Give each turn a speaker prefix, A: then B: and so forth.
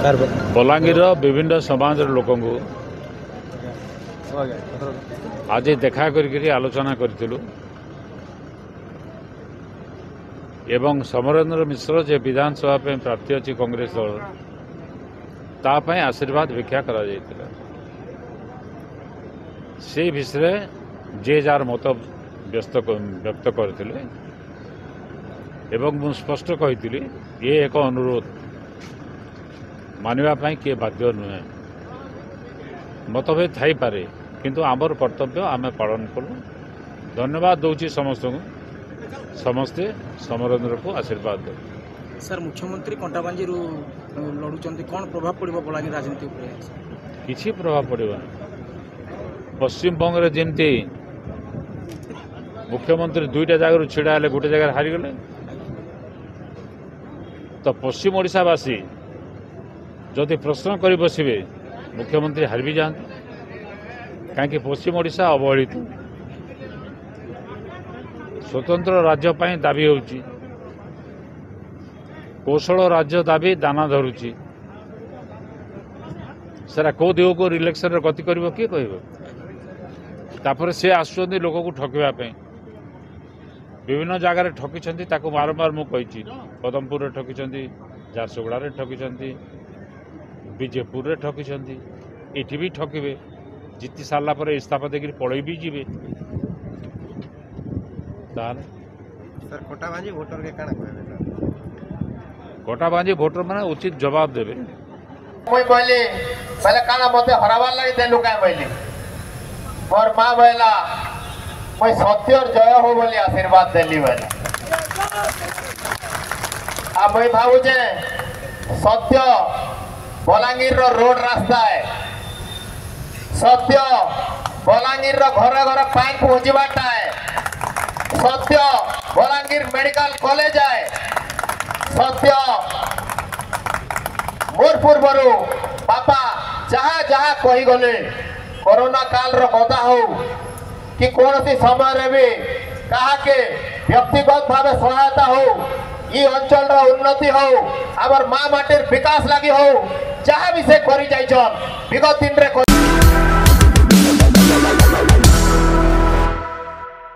A: बलांगीर विभिन्न समाज लोक आज देखा कर आलोचना करूँ एवं समरेंद्र मिश्र जे विधानसभा प्रार्थी अच्छी कांग्रेस दल तापाई आशीर्वाद भिक्षा करा से विषय जे जार मत व्यक्त करते एवं मु स्पष्ट कही ये एक अनुरोध मानिबा किए बाध्य नुहे मतभेद थाई पारे किंतु आमर कर्तव्य आम पालन कलु। धन्यवाद दूची समस्त समस्ते समरेंद्र को आशीर्वाद दे।
B: सर मुख्यमंत्री कंटाबांजी लड़ुंट कौन प्रभाव पड़ो बलांगीर राजनीति
A: किसी प्रभाव पड़े पश्चिम बंग जमती मुख्यमंत्री दुईटा जगह छिड़ा हेले गोटे जगह हारीगले तो पश्चिम ओडिशावासी जदि प्रश्न कर बसवे मुख्यमंत्री हार भी जाते कहीं पश्चिम ओडिशा अवहेलित स्वतंत्र राज्य पाई दाबी होउची कौशल राज्य दाबी दाना धरुची सारा कौ दिग को इलेक्शन गति कर किए कह से आसुँच लोक को ठकवाई विभिन्न जगार ठकी बारंबार मुझे पदमपुर ठकी झारसुगुड़ा ठकी बीजेपुर ठकी ये भी ठकबे जीति सारापर इस्तीफा देकर पलि भी जी कोटाबांजी भोटर मैंने उचित जवाब देवे
C: मुई कहली पहले काना मते हराबार लगी देलु काय कहली मोर माँ कहला मुई सत्य और जय हो बोली आशीर्वाद देली बोले आ मुई भावुचे सत्य बलांगीर रो रोड रास्ता है सत्य बलांगीर रो घर घर पानी पहुँचवाटा है सत्य बलांगीर मेडिकल कॉलेज है सत्य मोर पूर्वर बापा जहाँ जहाँ कही गले कोरोना काल रो कथा हो कि कौन सी समय रे भी कहा के व्यक्तिगत भाव सहायता हो ये अंचल रो उन्नति हो आवर माँ माटिर विकास लगी हो जहाँ भी से करी जाइछन विगत दिन रे